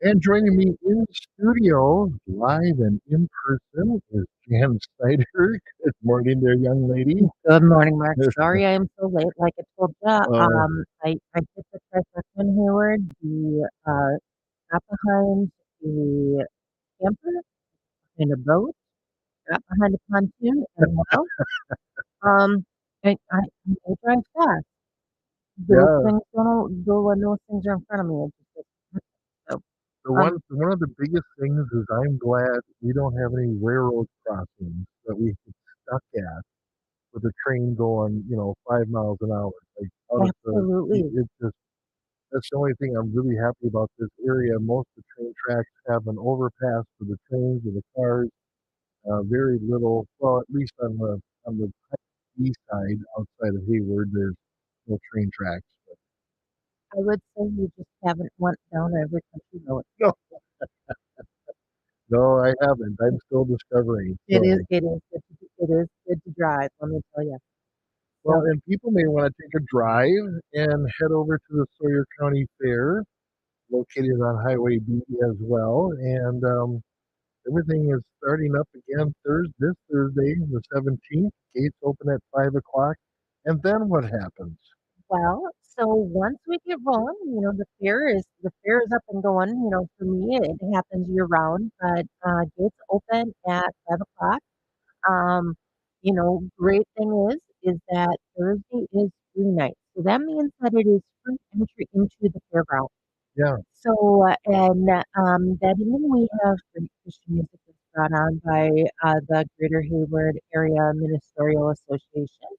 And joining me in studio, live and in person, is Jan Sinder. Good morning there, young lady. Good morning, Mark. Sorry I am so late. Like I told you, Oh, I did the trifecta in Hayward, the got behind the camper, behind a boat, got behind a pontoon, and well, um, I drive fast. Those yeah. things don't go when those things are in front of me. So, One of the biggest things is I'm glad we don't have any railroad crossings that we get stuck at with a train going, 5 miles an hour. Like out at absolutely. it just that's the only thing I'm really happy about this area. Most of the train tracks have an overpass for the trains and the cars. Very little, well, at least on the east side outside of Hayward, there's no train tracks. I would say you just haven't went down every country road. No, no, I haven't. I'm still discovering. So, It is good to drive. Let me tell you. well, So, and people may want to take a drive and head over to the Sawyer County Fair, located on Highway B as well. And everything is starting up again this Thursday, the 17th. Gates open at 5 o'clock. And then what happens? so once we get rolling, the fair is up and going. For me, it happens year round, but gates open at 5 o'clock. Great thing is that Thursday is free night, so that means that it is free entry into the fairground. Yeah, So, that evening we have great Christian music that's brought on by the Greater Hayward Area Ministerial Association.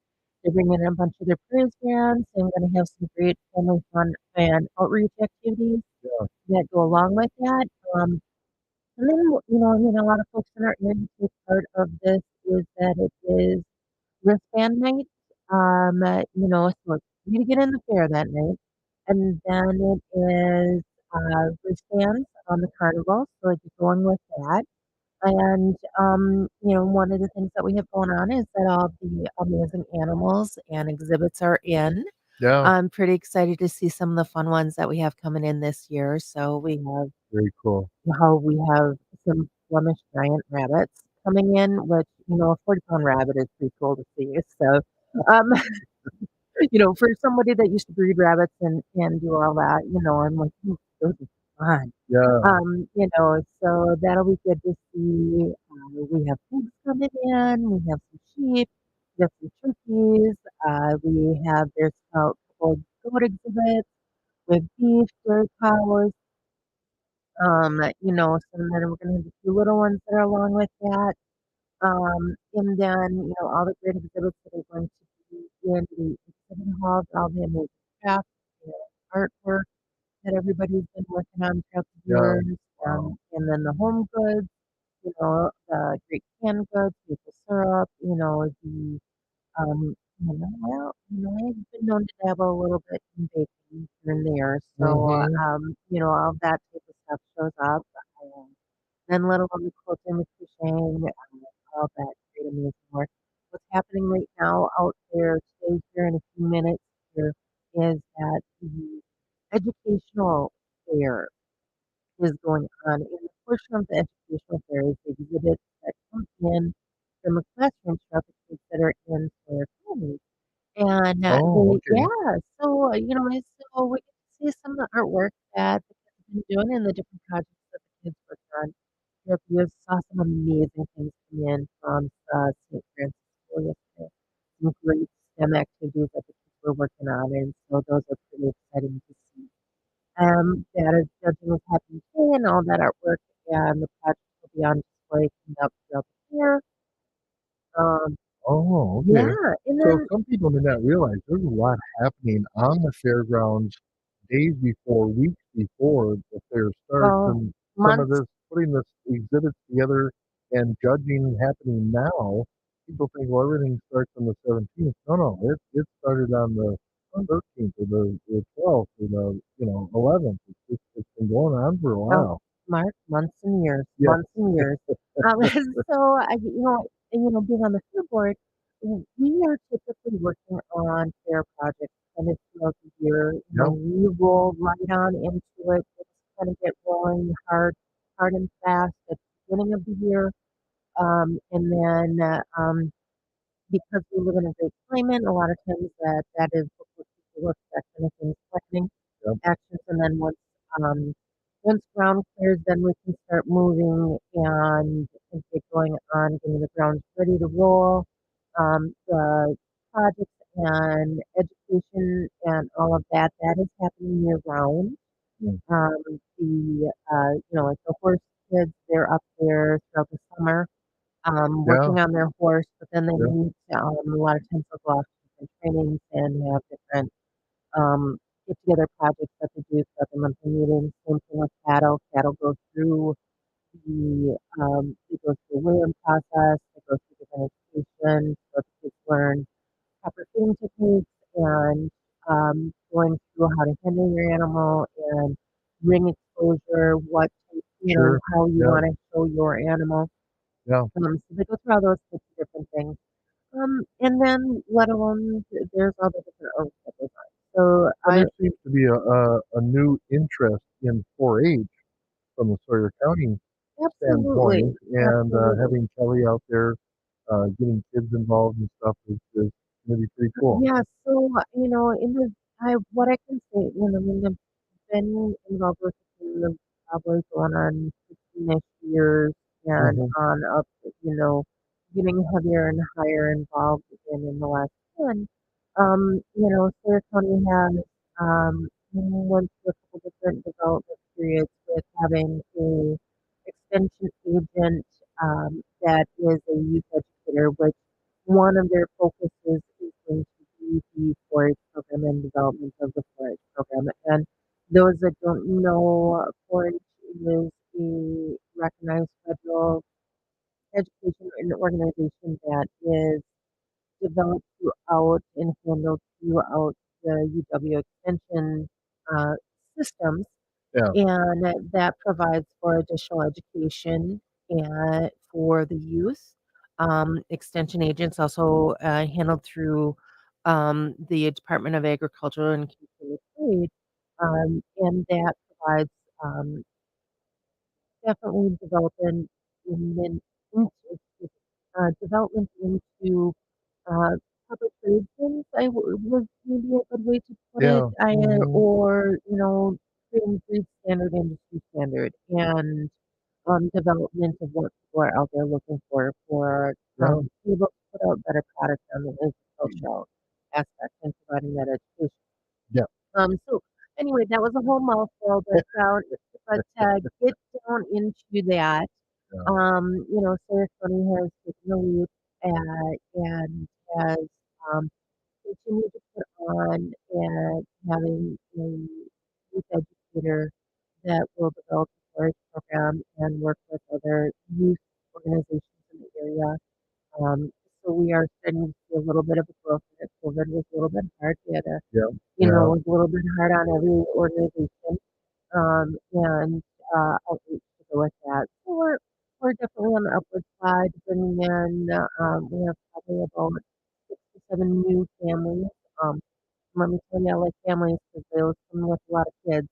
They're bringing in a bunch of their praise bands and going to have some great family fun and outreach activities yeah. that go along with that. And then, a lot of folks in our area take part of this is that it is wristband night. So it's free to get in the fair that night. And then it is wristbands on the carnival, so I just going with that. And one of the things that we have going on is that all the amazing animals and exhibits are in. Yeah, I'm pretty excited to see some of the fun ones that we have coming in this year. So very cool. we have some Flemish giant rabbits coming in, which a 40-pound rabbit is pretty cool to see. So um, for somebody that used to breed rabbits and do all that, I'm like, those are fun. Yeah. So that'll be good to see. We have pigs coming in, we have some sheep, we have some turkeys, there's a couple of goat exhibits with beef, dairy cows, so then we're gonna have a few little ones that are along with that. And then, all the great exhibits that are going to be in the exhibit hall, all the amazing crafts and artwork that everybody's been working on throughout the Yeah. years. Wow. And then the home goods, the great canned goods, maple syrup, I've been known to dabble a little bit in baking here and there. So, Hmm. all that type of stuff shows up. Um, then let alone the quilting, the crocheting, all that great amazing work. What's happening right now out there today here in a few minutes here is that the educational fair is going on. And the portion of the educational fair is the exhibits that come in from a classroom throughout the kids that are in Sawyer County. And Oh, okay. so we get to see some of the artwork that the kids have been doing and the different projects that the kids worked on. We saw some amazing things come in from St. Francis School yesterday. Some great STEM activities that the kids were working on, and so those are pretty exciting to see. That is judging was happening today, and all that artwork and the projects will be on display coming up throughout the year. Um, Oh, okay. yeah, and So then some people may not realize there's a lot happening on the fairgrounds days before, weeks before the fair starts, well, and some of months. this putting this exhibits together and judging happening now. People think, well, everything starts on the 17th. No, no, it started on the 13th or the 12th or the 11th. It's been going on for a Oh, while. Mark, Yeah. months and years. So being on the fair board, we are typically working on fair projects kind of throughout the year. Yeah. We roll right on into it. kind of get rolling hard and fast at the beginning of the year. And then because we live in a great climate, a lot of times that is what people look at kind of things planning Yep. actions. And then um, once ground clears, then we can start moving and get going on getting the ground ready to roll. The projects and education and all of that, that is happening year round. Mm. Like the horse kids, they're up there throughout the summer, Yeah, working on their horse, but then they yeah, meet, a lot of times they'll go off to different trainings and have different, um, get together projects that they do throughout the monthly meetings. Same thing with cattle. Cattle go through they go through the weigh-in process, they go through different education, so the kids learn proper feeding techniques and going through how to handle your animal and ring exposure, sure. how you Yeah, want to show your animal. yeah. So they go through all those types of different things. And then let alone there's all the different oaks that goes on. So Well, I there seems to be a new interest in 4-H from the Sawyer County absolutely, standpoint, and absolutely. having Kelly out there getting kids involved and stuff is going to be pretty cool. Yeah, so in the I what I can say, I've been involved with the team probably going on 15-ish years and Hmm. on up, getting heavier and higher involved again in the last 10. Sawyer County has went through a couple different development periods with having a extension agent that is a youth educator, which one of their focuses is going to be the 4-H program and development of the 4-H program. And those that don't know, 4-H is a recognized federal education and organization that is developed throughout and handled throughout the UW extension uh, systems, Yeah, and that provides for additional education and for the youth. Extension agents also handled through the Department of Agriculture and Consumer Trade, and that provides um, definitely development into uh, public relations. Was maybe a good way to put it, yeah. Hmm. or creating food standard, industry standard, and development of what people are out there looking for Yeah, able to put out better products on the social aspect and providing that education. yeah, So anyway, that was a whole mouthful, but get down into that. yeah. Sawyer County has taken the lead and has continued to put on and having a youth educator that will develop the storage program and work with other youth organizations in the area. Um, so we are starting to see a little bit of a growth in it. COVID was a little bit hard. We had a Yeah, yeah, it was a little bit hard on every organization, and outreach to go with that. So we're definitely on the upward side, bringing in, we have probably about 6 to 7 new families. Um, Let me tell you, I like families because they always come with a lot of kids.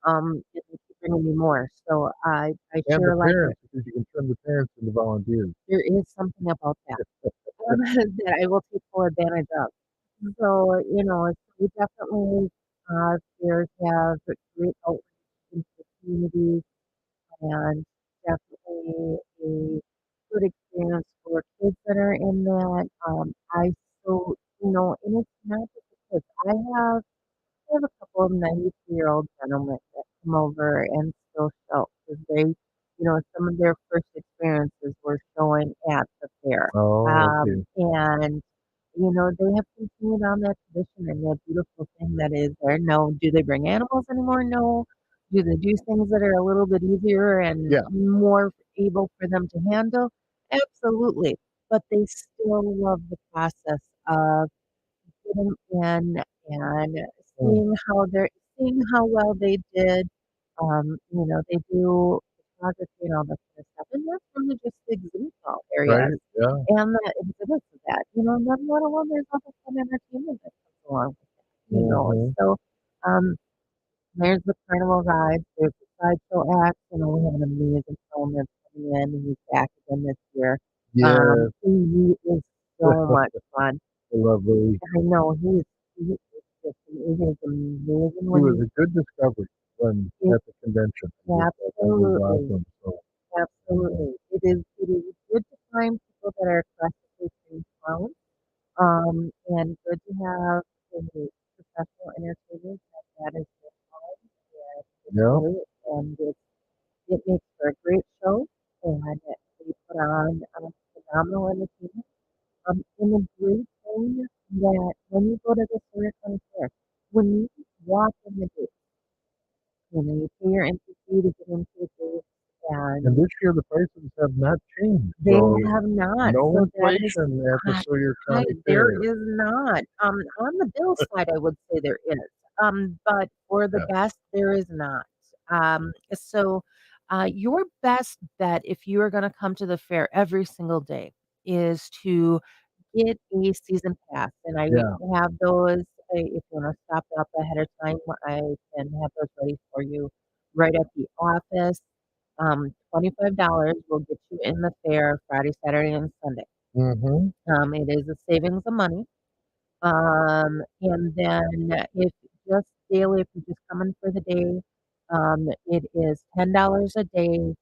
And they keep bringing me more. So I and the sure like it. parents, because you can turn the parents into volunteers. There is something about that that I will take full advantage of. So, we definitely, fairs have great outreach into the community and definitely a good experience for kids that are in that. And it's not just the kids. I have a couple of 93-year-old gentlemen that come over and still show because some of their first experiences were showing at the fair. Oh, okay. And they have continued on that tradition and that beautiful thing that is there. No, do they bring animals anymore? No. Do they do things that are a little bit easier and Yeah. more able for them to handle? Absolutely. But they still love the process of getting in and Mm. seeing how well they did. They do photography and all that kind of stuff, and that's from the just exhibit hall areas Right. Yeah. and the exhibits of that. And then let alone there's all the fun entertainment that comes along with that. Hmm. So um, there's the carnival rides, there's the sideshow acts. We have an amazing film that's coming in, and he's back again this year. Yes, He is so much fun. lovely. I know he is just he is amazing He when was a good discovery when he at the convention. It was absolutely, awesome. So, absolutely. It is good to find people that are classically trained clowns. And good to have a professional entertainers that is their home and yeah. enjoy it. And it makes for a great show. And they put on phenomenal entertainment. And the great thing that when you go to the Sawyer County Fair, when you walk in the gate, you pay your entry fee to get into the gate, And and this year the prices have not changed. they So have not. no So that is, inflation at the I, Sawyer County there Fair. is not. On the bill side, I would say there is. But for the Yeah. guest, there is not. Your best bet if you are going to come to the fair every single day is to get a season pass, and I Yeah. have those. If you want to stop up ahead of time, I can have those ready for you right at the office. $25 will get you in the fair Friday, Saturday, and Sunday. Mm-hmm. It is a savings of money. And then if just daily, if you're just coming for the day, it is $10 a day.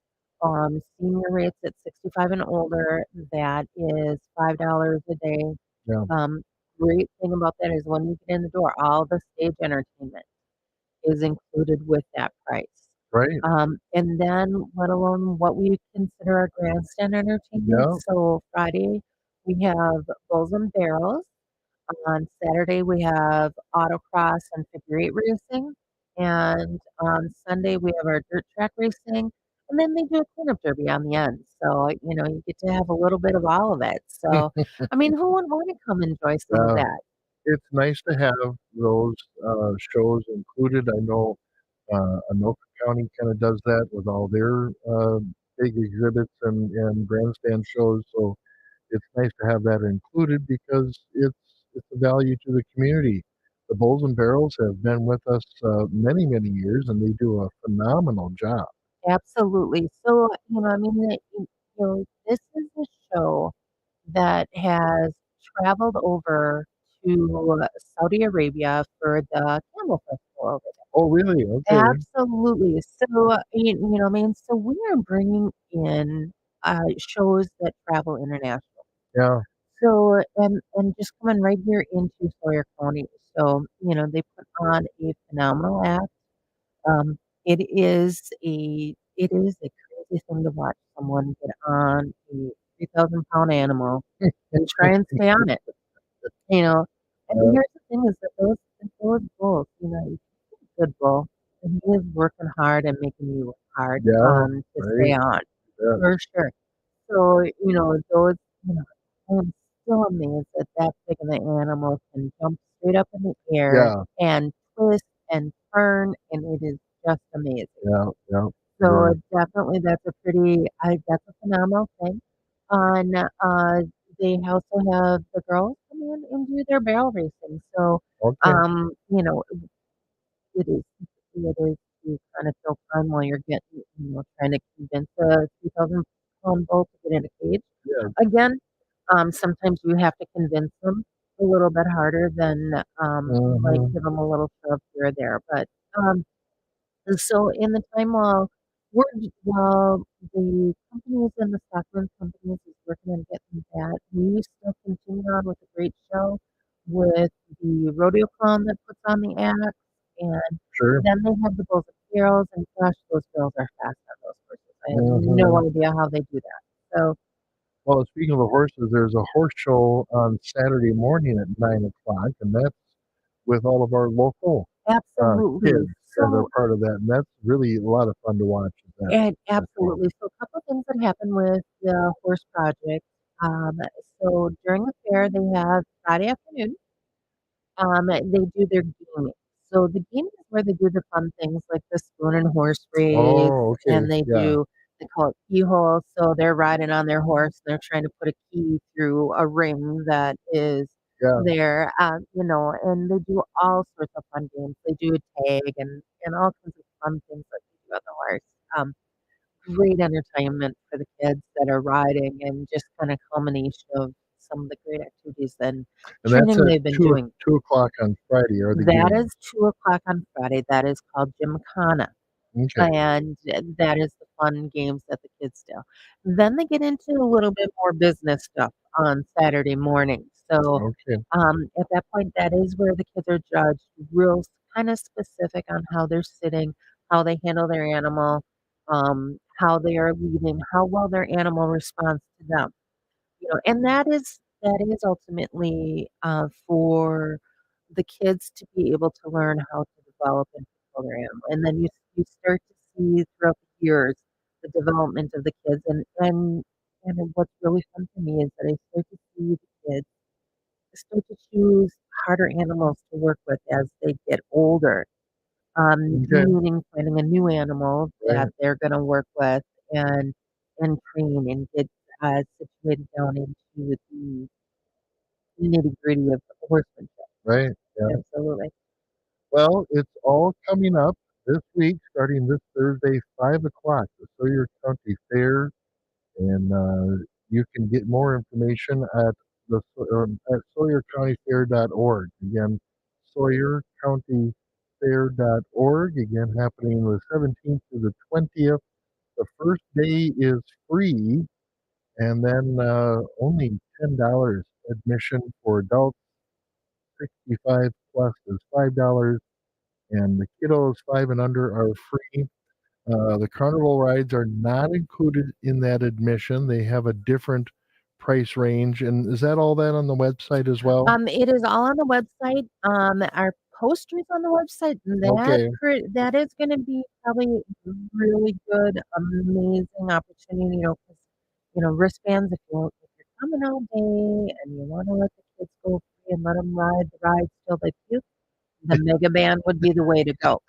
Senior rates at 65 and older, that is $5 a day. Yeah. Um, Great thing about that is when you get in the door, all the stage entertainment is included with that price. Right. And then let alone what we consider our grandstand entertainment. Yeah. So Friday we have Bulls and Barrels. On Saturday we have autocross and figure eight racing. And on Sunday we have our dirt track racing. And then they do a cleanup derby on the end. So, you get to have a little bit of all of it. So, I mean, who wouldn't want to come enjoy some of Uh, that? it's nice to have those shows included. I know Anoka County kind of does that with all their big exhibits and grandstand shows. So it's nice to have that included because it's a value to the community. The Bulls and Barrels have been with us many many years, and they do a phenomenal job. Absolutely. So, I mean, this is a show that has traveled over to Saudi Arabia for the Camel Festival over Oh, really? there. Okay. Absolutely. So, I mean, so we are bringing in shows that travel international. Yeah. So, and just coming right here into Sawyer County. So, they put on a phenomenal act. Um, it is a crazy thing to watch someone get on a 3,000-pound animal and try and stay on it, you know. And Uh, here's the thing is that those bulls, you see a good bull, and he is working hard and making you work hard yeah. to stay Right. on, Yeah. for sure. So, those, I'm still amazed that that big of an animal can jump straight up in the air Yeah. and twist and turn, and it is just amazing. Yeah. Yeah. So Very. definitely that's a phenomenal thing. And they also have the girls come in and do their barrel racing. So, Okay. um, you know, it is to kind of kill time while you're trying to convince a 2,000-pound bull to get in a cage. Yeah. Again, sometimes you have to convince them a little bit harder than you might Mm-hmm. give them a little shove here or there. But um, and so in the time while the companies and the stockman companies is working on getting that, we still continue on with a great show with the rodeo clown that puts on the act, and Sure. then they have the bulls and barrels, and gosh, those girls are fast on those horses. I have Mm-hmm. no idea how they do that. So Well, speaking of the horses, there's a horse show on Saturday morning at 9 o'clock, and that's with all of our local absolutely. kids that are So part of that, and that's really a lot of fun to watch. and That show. absolutely. So a couple of things that happen with the horse project. Um, so during the fair, they have Friday afternoon. They do their gaming. So the gaming is where they do the fun things like the spoon and horse race, Oh, okay, and yeah, they call it keyhole. So they're riding on their horse, they're trying to put a key through a ring that is yeah, there, and they do all sorts of fun games. They do a tag and all kinds of fun things like otherwise. Um, Great entertainment for the kids that are riding and just kind of culmination of some of the great activities and And that's training at they've been 2 doing. 2 o'clock on Friday are the That games. is 2 o'clock on Friday. That is called Gymkhana. Okay, And that is the fun games that the kids do. Then they get into a little bit more business stuff on Saturday morning. So, okay, at that point, that is where the kids are judged real kind of specific on how they're sitting, how they handle their animal, how they are leading, how well their animal responds to them. And that is ultimately, for the kids to be able to learn how to develop and control their animal, and then you start to see throughout the years the development of the kids, and what's really fun for me is that I start to see the kids start to choose harder animals to work with as they get older, okay, meaning finding a new animal that right. they're gonna work with and and train and get, situated down into the nitty-gritty of horsemanship. Right, yeah. Absolutely. Well, it's all coming up this week, starting this Thursday, 5 o'clock, the Sawyer County Fair, and you can get more information at at SawyerCountyFair.org. Again, SawyerCountyFair.org. Again, happening the 17th to the 20th. The first day is free, and then only $10 admission for adults. 65 plus is $5, and the kiddos 5 and under are free. The carnival rides are not included in that admission. They have a different price range. And is that all that on the website as well? It is all on the website. Our posters on the website, Okay. that is gonna be probably a really good, amazing opportunity, 'cause, wristbands, if you're coming all day and you wanna let the kids go free and let them ride the rides till they puke, the Mega Band would be the way to go.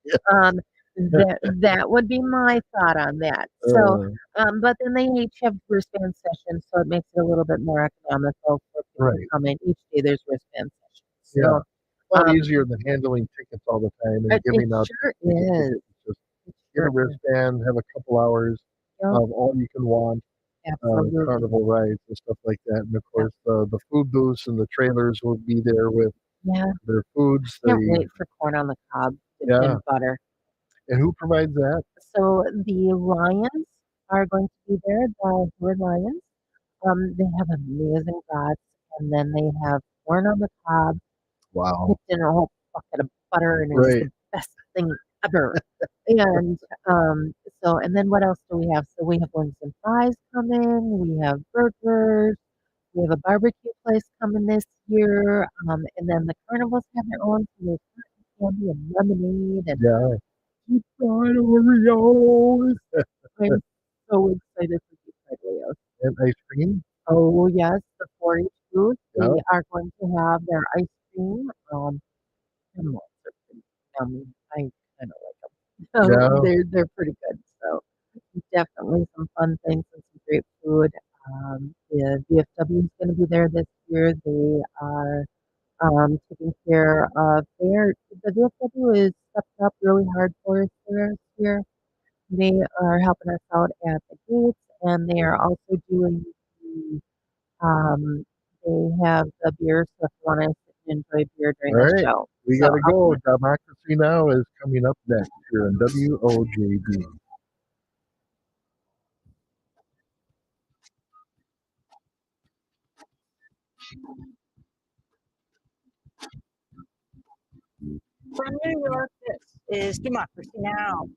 Yeah. Um, that would be my thought on that. So, Uh, but then they each have wristband sessions, so it makes it a little bit more economical for people to right. come in. Each day there's wristband sessions. Yeah. So, A lot um, easier than handling tickets all the time and it giving out sure ticket is. tickets. Just It get a sure is. wristband, have a couple hours Yep, of all you can want absolutely. carnival rides and stuff like that. And of Yep. course, the food booths and the trailers will be there with Yeah, their foods. can't wait for corn on the cob dipped Yeah. in butter. And who provides that? So the Lions are going to be there, the Hood Lions. They have amazing brats, and then they have corn on the cob Wow. dipped in a whole bucket of butter, and it is Right. the best thing ever. And and then what else do we have? So we have wings and fries coming. We have burgers. We have a barbecue place coming this year. And then the carnivals have their own. So there's cotton candy and lemonade and Yeah. deep fried Oreos. I'm so excited for deep fried Oreos. And ice cream? Oh yes, the 4-H booth. Yeah. They are going to have their ice cream. Animals are pretty yummy. I kind of like them. So Yeah. they're pretty good. So definitely some fun things and some great food. The VFW is going to be there this year. They are taking care of the VFW is stepped up really hard for us this year. They are helping us out at the gates, and they are also doing the um, they have the beer, so if you want to enjoy beer All during the right. show. We So got to I'll go. come. Democracy Now! Is coming up next here on WOJB. From New York, this is Democracy Now!